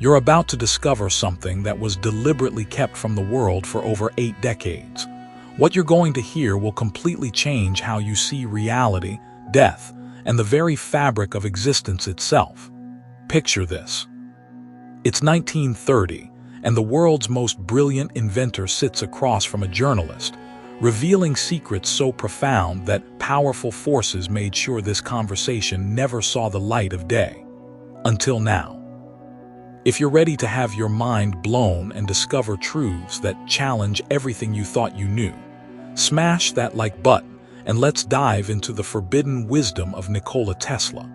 You're about to discover something that was deliberately kept from the world for over 8 decades. What you're going to hear will completely change how you see reality, death, and the very fabric of existence itself. Picture this. It's 1930, and the world's most brilliant inventor sits across from a journalist, revealing secrets so profound that powerful forces made sure this conversation never saw the light of day. Until now. If you're ready to have your mind blown and discover truths that challenge everything you thought you knew, smash that like button and let's dive into the forbidden wisdom of Nikola Tesla.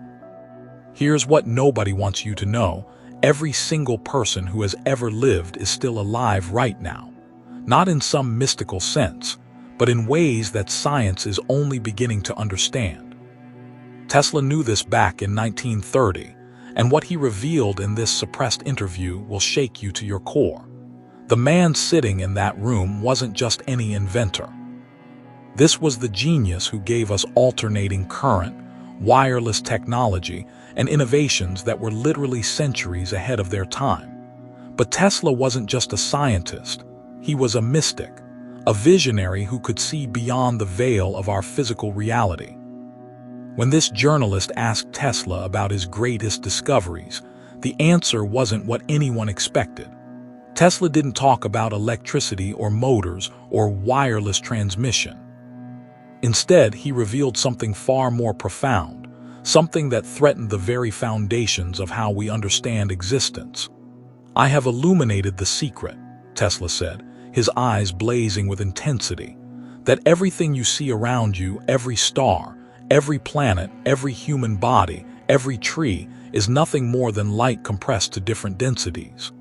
Here's what nobody wants you to know. Every single person who has ever lived is still alive right now. Not in some mystical sense, but in ways that science is only beginning to understand. Tesla knew this back in 1930, and what he revealed in this suppressed interview will shake you to your core. The man sitting in that room wasn't just any inventor. This was the genius who gave us alternating current, wireless technology, and innovations that were literally centuries ahead of their time. But Tesla wasn't just a scientist. He was a mystic, a visionary who could see beyond the veil of our physical reality. When this journalist asked Tesla about his greatest discoveries, the answer wasn't what anyone expected. Tesla didn't talk about electricity or motors or wireless transmission. Instead, he revealed something far more profound, something that threatened the very foundations of how we understand existence. "I have illuminated the secret," Tesla said, his eyes blazing with intensity, "that everything you see around you, every star, every planet, every human body, every tree, is nothing more than light compressed to different densities."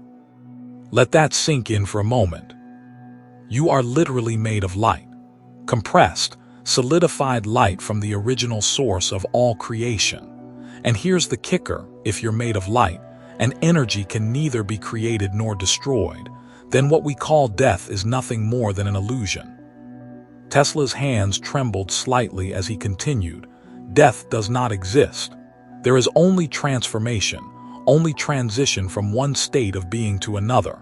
Let that sink in for a moment. You are literally made of light. Compressed, solidified light from the original source of all creation. And here's the kicker: if you're made of light, and energy can neither be created nor destroyed, then what we call death is nothing more than an illusion. Tesla's hands trembled slightly as he continued, "Death does not exist. There is only transformation, only transition from one state of being to another."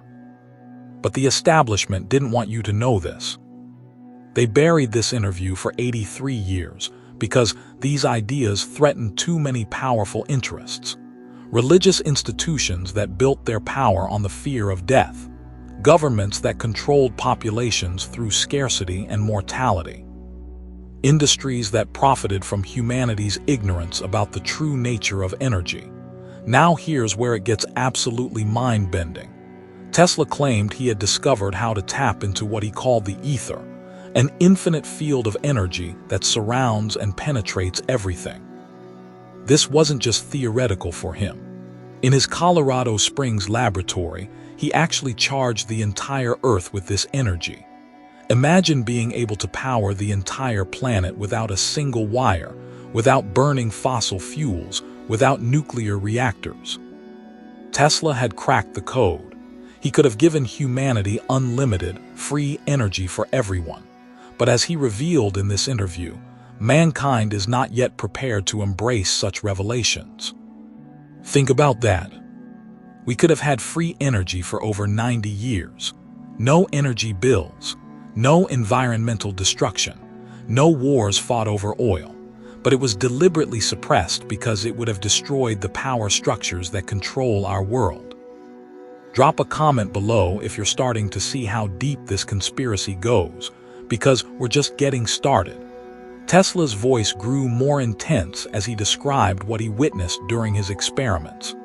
But the establishment didn't want you to know this. They buried this interview for 83 years because these ideas threatened too many powerful interests. Religious institutions that built their power on the fear of death. Governments that controlled populations through scarcity and mortality. Industries that profited from humanity's ignorance about the true nature of energy. Now here's where it gets absolutely mind-bending. Tesla claimed he had discovered how to tap into what he called the ether, an infinite field of energy that surrounds and penetrates everything. This wasn't just theoretical for him. In his Colorado Springs laboratory, he actually charged the entire Earth with this energy. Imagine being able to power the entire planet without a single wire, without burning fossil fuels, without nuclear reactors. Tesla had cracked the code. He could have given humanity unlimited, free energy for everyone. But as he revealed in this interview, mankind is not yet prepared to embrace such revelations. Think about that. We could have had free energy for over 90 years. No energy bills, no environmental destruction, no wars fought over oil. But it was deliberately suppressed because it would have destroyed the power structures that control our world. Drop a comment below if you're starting to see how deep this conspiracy goes, because we're just getting started. Tesla's voice grew more intense as he described what he witnessed during his experiments.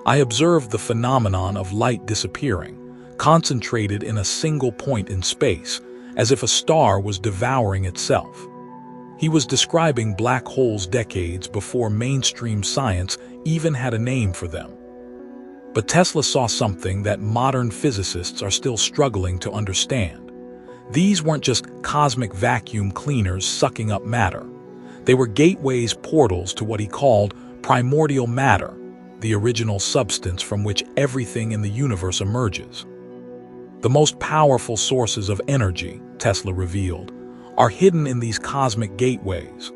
"I observed the phenomenon of light disappearing, concentrated in a single point in space, as if a star was devouring itself." He was describing black holes decades before mainstream science even had a name for them. But Tesla saw something that modern physicists are still struggling to understand. These weren't just cosmic vacuum cleaners sucking up matter. They were gateways, portals to what he called primordial matter, the original substance from which everything in the universe emerges. The most powerful sources of energy, Tesla revealed, are hidden in these cosmic gateways.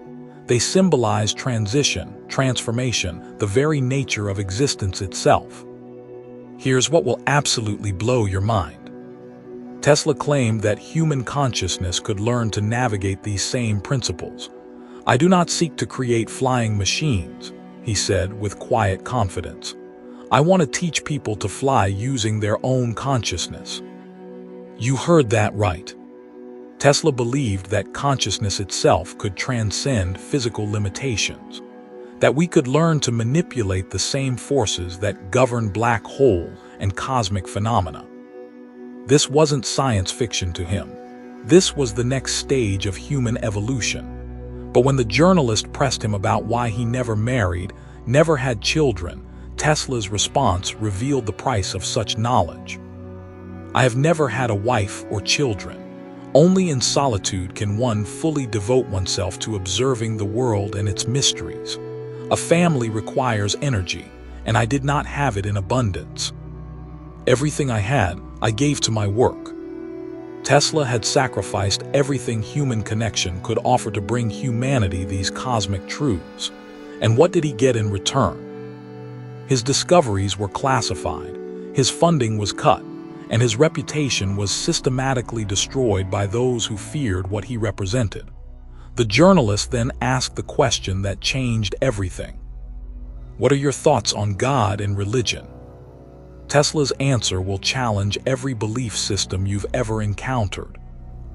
They symbolize transition, transformation, the very nature of existence itself. Here's what will absolutely blow your mind. Tesla claimed that human consciousness could learn to navigate these same principles. "I do not seek to create flying machines," he said with quiet confidence. "I want to teach people to fly using their own consciousness." You heard that right. Tesla believed that consciousness itself could transcend physical limitations, that we could learn to manipulate the same forces that govern black holes and cosmic phenomena. This wasn't science fiction to him. This was the next stage of human evolution. But when the journalist pressed him about why he never married, never had children, Tesla's response revealed the price of such knowledge. "I have never had a wife or children. Only in solitude can one fully devote oneself to observing the world and its mysteries. A family requires energy, and I did not have it in abundance. Everything I had, I gave to my work." Tesla had sacrificed everything human connection could offer to bring humanity these cosmic truths. And what did he get in return? His discoveries were classified, his funding was cut, and his reputation was systematically destroyed by those who feared what he represented. The journalist then asked the question that changed everything. "What are your thoughts on God and religion?" Tesla's answer will challenge every belief system you've ever encountered.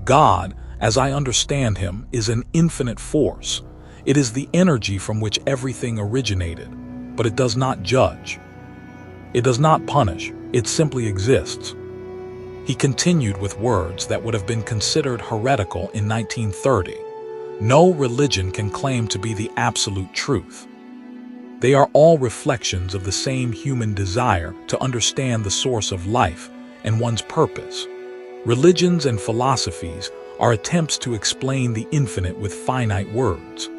God, as I understand him, is an infinite force. It is the energy from which everything originated, but it does not judge. It does not punish, it simply exists. He continued with words that would have been considered heretical in 1930. "No religion can claim to be the absolute truth. They are all reflections of the same human desire to understand the source of life and one's purpose. Religions and philosophies are attempts to explain the infinite with finite words."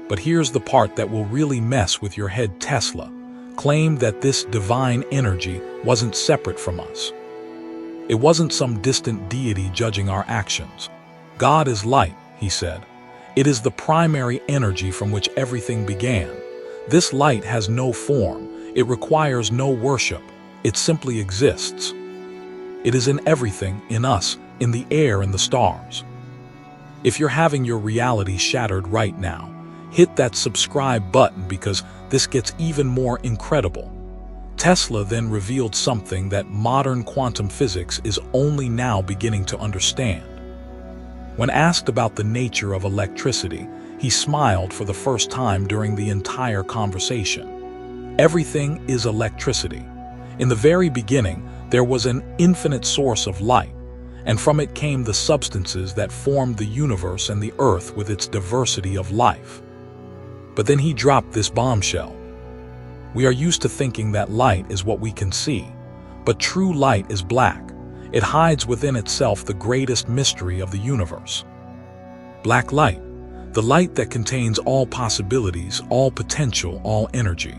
But here's the part that will really mess with your head. Tesla claimed that this divine energy wasn't separate from us. It wasn't some distant deity judging our actions. "God is light," he said. "It is the primary energy from which everything began. This light has no form, it requires no worship, it simply exists. It is in everything, in us, in the air and the stars." If you're having your reality shattered right now, hit that subscribe button because this gets even more incredible. Tesla then revealed something that modern quantum physics is only now beginning to understand. When asked about the nature of electricity, he smiled for the first time during the entire conversation. Everything is electricity. In the very beginning, there was an infinite source of light, and from it came the substances that formed the universe and the earth with its diversity of life. But then he dropped this bombshell. We are used to thinking that light is what we can see, but true light is black. It hides within itself the greatest mystery of the universe. Black light. The light that contains all possibilities, all potential, all energy.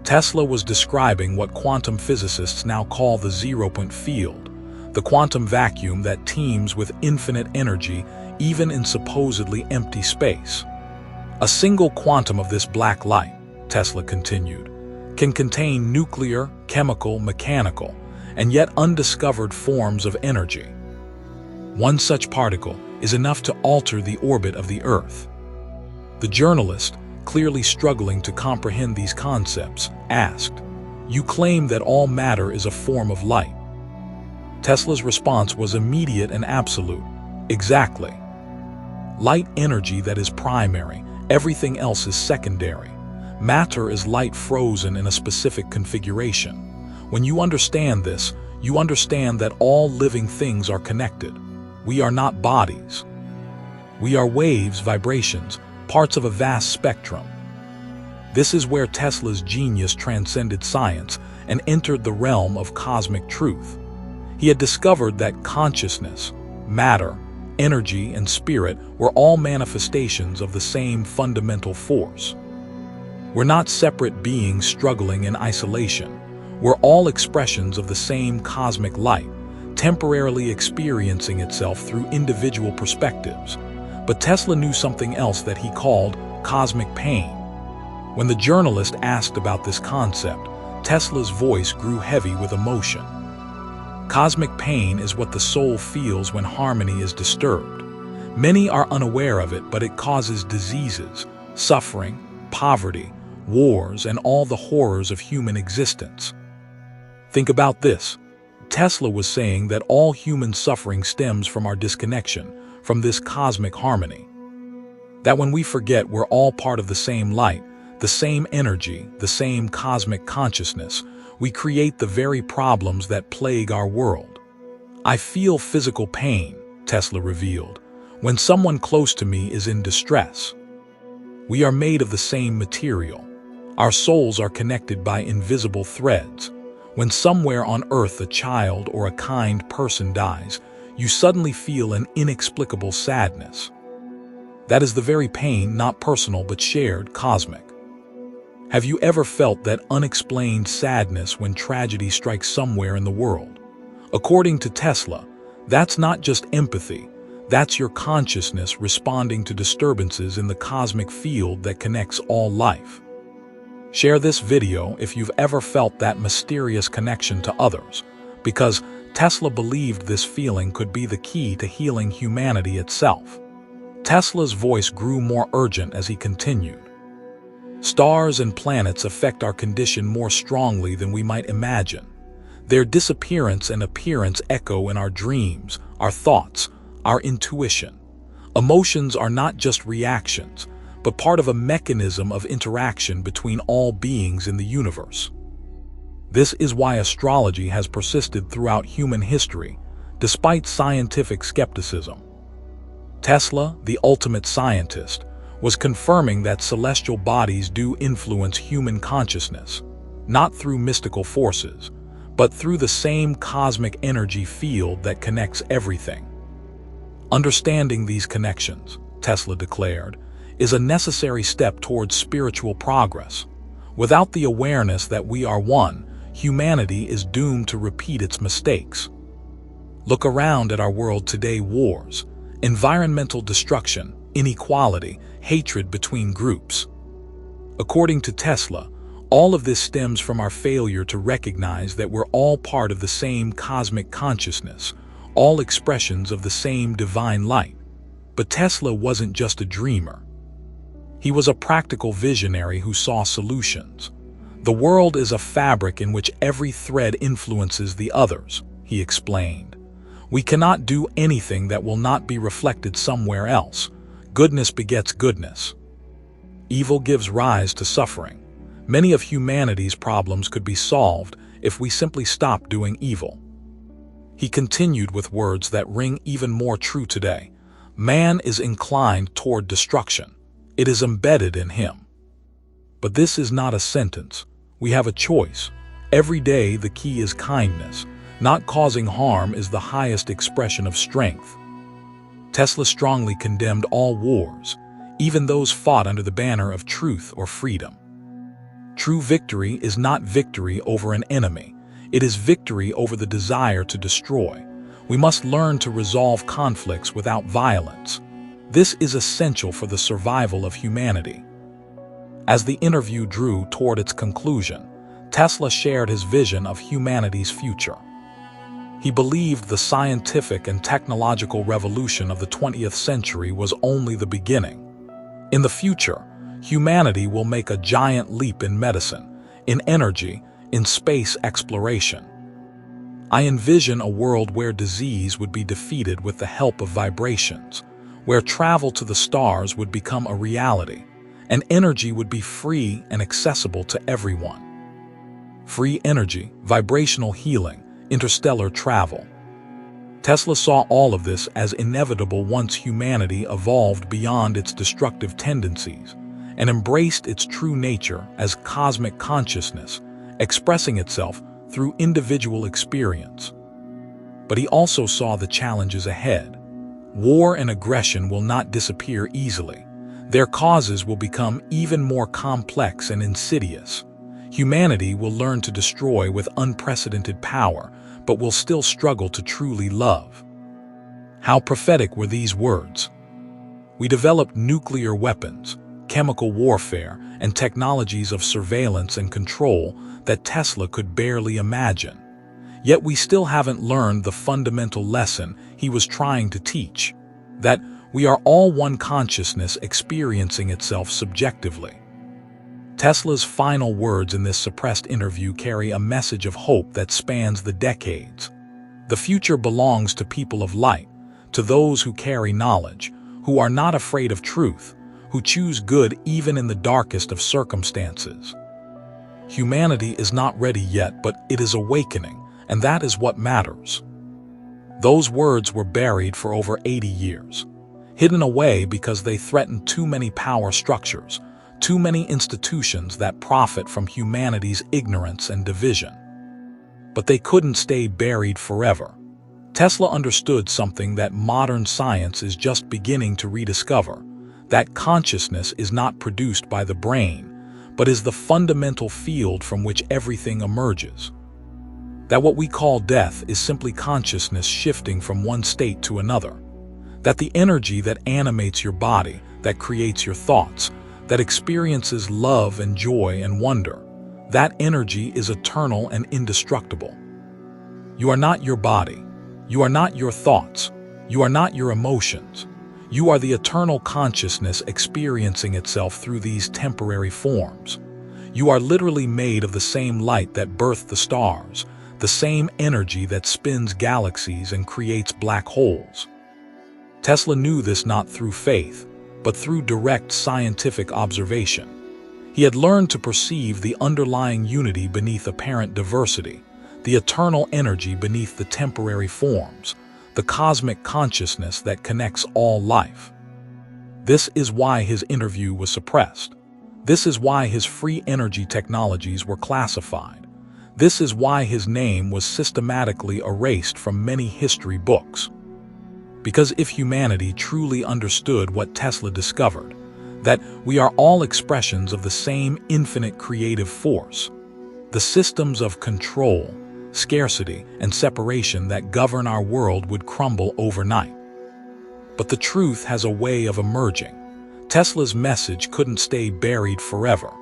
Tesla was describing what quantum physicists now call the zero-point field, the quantum vacuum that teems with infinite energy even in supposedly empty space. "A single quantum of this black light," Tesla continued, "can contain nuclear, chemical, mechanical, and yet undiscovered forms of energy. One such particle is enough to alter the orbit of the Earth." The journalist, clearly struggling to comprehend these concepts, asked, "You claim that all matter is a form of light." Tesla's response was immediate and absolute. "Exactly. Light energy that is primary, everything else is secondary. Matter is light frozen in a specific configuration. When you understand this, you understand that all living things are connected. We are not bodies. We are waves, vibrations, parts of a vast spectrum." This is where Tesla's genius transcended science and entered the realm of cosmic truth. He had discovered that consciousness, matter, energy, and spirit were all manifestations of the same fundamental force. We're not separate beings struggling in isolation. We're all expressions of the same cosmic light, temporarily experiencing itself through individual perspectives. But Tesla knew something else that he called cosmic pain. When the journalist asked about this concept, Tesla's voice grew heavy with emotion. Cosmic pain is what the soul feels when harmony is disturbed. Many are unaware of it, but it causes diseases, suffering, poverty, wars, and all the horrors of human existence. Think about this. Tesla was saying that all human suffering stems from our disconnection from this cosmic harmony. That when we forget we're all part of the same light, the same energy, the same cosmic consciousness, we create the very problems that plague our world. I feel physical pain, Tesla revealed, when someone close to me is in distress. We are made of the same material. Our souls are connected by invisible threads. When somewhere on earth a child or a kind person dies, you suddenly feel an inexplicable sadness. That is the very pain, not personal but shared, cosmic. Have you ever felt that unexplained sadness when tragedy strikes somewhere in the world? According to Tesla, that's not just empathy, that's your consciousness responding to disturbances in the cosmic field that connects all life. Share this video if you've ever felt that mysterious connection to others, because Tesla believed this feeling could be the key to healing humanity itself. Tesla's voice grew more urgent as he continued. Stars and planets affect our condition more strongly than we might imagine. Their disappearance and appearance echo in our dreams, our thoughts, our intuition. Emotions are not just reactions, but part of a mechanism of interaction between all beings in the universe. This is why astrology has persisted throughout human history, despite scientific skepticism. Tesla, the ultimate scientist, was confirming that celestial bodies do influence human consciousness, not through mystical forces, but through the same cosmic energy field that connects everything. Understanding these connections, Tesla declared, is a necessary step towards spiritual progress. Without the awareness that we are one, humanity is doomed to repeat its mistakes. Look around at our world today: wars, environmental destruction, inequality, hatred between groups. According to Tesla, all of this stems from our failure to recognize that we're all part of the same cosmic consciousness, all expressions of the same divine light. But Tesla wasn't just a dreamer. He was a practical visionary who saw solutions. The world is a fabric in which every thread influences the others, he explained. We cannot do anything that will not be reflected somewhere else. Goodness begets goodness. Evil gives rise to suffering. Many of humanity's problems could be solved if we simply stopped doing evil. He continued with words that ring even more true today. Man is inclined toward destruction. It is embedded in him. But this is not a sentence. We have a choice. Every day the key is kindness. Not causing harm is the highest expression of strength. Tesla strongly condemned all wars, even those fought under the banner of truth or freedom. True victory is not victory over an enemy. It is victory over the desire to destroy. We must learn to resolve conflicts without violence. This is essential for the survival of humanity. As the interview drew toward its conclusion, Tesla shared his vision of humanity's future. He believed the scientific and technological revolution of the 20th century was only the beginning. In the future, humanity will make a giant leap in medicine, in energy, in space exploration. I envision a world where disease would be defeated with the help of vibrations, where travel to the stars would become a reality, and energy would be free and accessible to everyone. Free energy, vibrational healing, interstellar travel. Tesla saw all of this as inevitable once humanity evolved beyond its destructive tendencies and embraced its true nature as cosmic consciousness, expressing itself through individual experience. But he also saw the challenges ahead. War and aggression will not disappear easily. Their causes will become even more complex and insidious. Humanity will learn to destroy with unprecedented power, but will still struggle to truly love. How prophetic were these words? We developed nuclear weapons, chemical warfare, and technologies of surveillance and control that Tesla could barely imagine. Yet we still haven't learned the fundamental lesson he was trying to teach, that we are all one consciousness experiencing itself subjectively. Tesla's final words in this suppressed interview carry a message of hope that spans the decades. The future belongs to people of light, to those who carry knowledge, who are not afraid of truth, who choose good even in the darkest of circumstances. Humanity is not ready yet, but it is awakening, and that is what matters. Those words were buried for over 80 years, hidden away because they threatened too many power structures, too many institutions that profit from humanity's ignorance and division. But they couldn't stay buried forever. Tesla understood something that modern science is just beginning to rediscover, that consciousness is not produced by the brain, but is the fundamental field from which everything emerges. That what we call death is simply consciousness shifting from one state to another. That the energy that animates your body, that creates your thoughts, that experiences love and joy and wonder, that energy is eternal and indestructible. You are not your body. You are not your thoughts. You are not your emotions. You are the eternal consciousness experiencing itself through these temporary forms. You are literally made of the same light that birthed the stars, the same energy that spins galaxies and creates black holes. Tesla knew this not through faith, but through direct scientific observation. He had learned to perceive the underlying unity beneath apparent diversity, the eternal energy beneath the temporary forms, the cosmic consciousness that connects all life. This is why his interview was suppressed. This is why his free energy technologies were classified. This is why his name was systematically erased from many history books. Because if humanity truly understood what Tesla discovered, that we are all expressions of the same infinite creative force, the systems of control, scarcity, and separation that govern our world would crumble overnight. But the truth has a way of emerging. Tesla's message couldn't stay buried forever.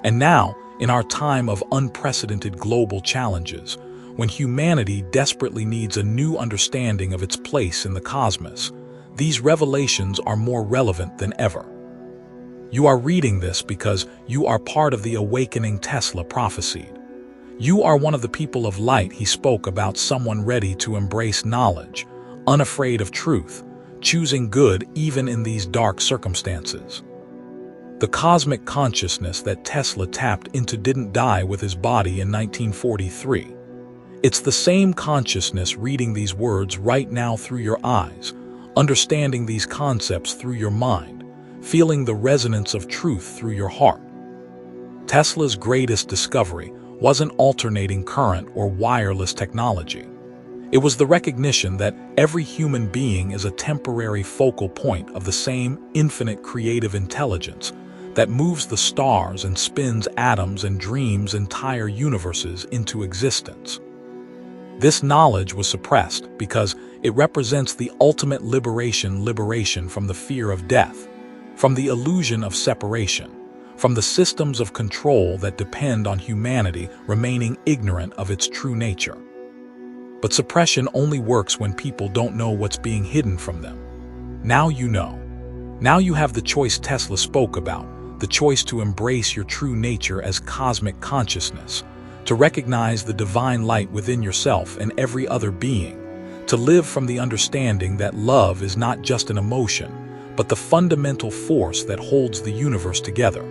And now, in our time of unprecedented global challenges, when humanity desperately needs a new understanding of its place in the cosmos, these revelations are more relevant than ever. You are reading this because you are part of the awakening Tesla prophesied. You are one of the people of light he spoke about, someone ready to embrace knowledge, unafraid of truth, choosing good even in these dark circumstances. The cosmic consciousness that Tesla tapped into didn't die with his body in 1943. It's the same consciousness reading these words right now through your eyes, understanding these concepts through your mind, feeling the resonance of truth through your heart. Tesla's greatest discovery wasn't alternating current or wireless technology. It was the recognition that every human being is a temporary focal point of the same infinite creative intelligence that moves the stars and spins atoms and dreams entire universes into existence. This knowledge was suppressed because it represents the ultimate liberation from the fear of death, from the illusion of separation, from the systems of control that depend on humanity remaining ignorant of its true nature. But suppression only works when people don't know what's being hidden from them. Now you know. Now you have the choice Tesla spoke about, the choice to embrace your true nature as cosmic consciousness, to recognize the divine light within yourself and every other being, to live from the understanding that love is not just an emotion, but the fundamental force that holds the universe together.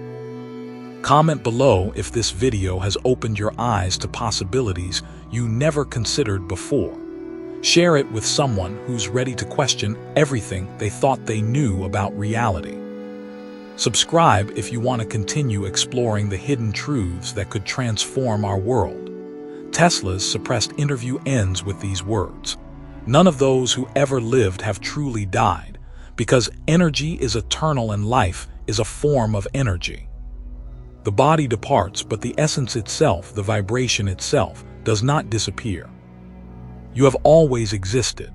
Comment below if this video has opened your eyes to possibilities you never considered before. Share it with someone who's ready to question everything they thought they knew about reality. Subscribe if you want to continue exploring the hidden truths that could transform our world. Tesla's suppressed interview ends with these words: "None of those who ever lived have truly died, because energy is eternal and life is a form of energy. The body departs, but the essence itself, the vibration itself, does not disappear. You have always existed.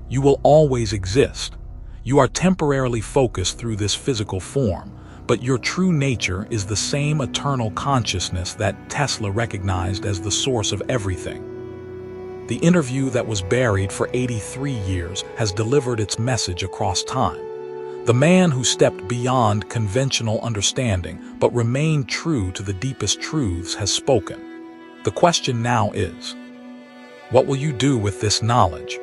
You will always exist. You are temporarily focused through this physical form, but your true nature is the same eternal consciousness that Tesla recognized as the source of everything. The interview that was buried for 83 years has delivered its message across time. The man who stepped beyond conventional understanding but remained true to the deepest truths has spoken. The question now is, what will you do with this knowledge?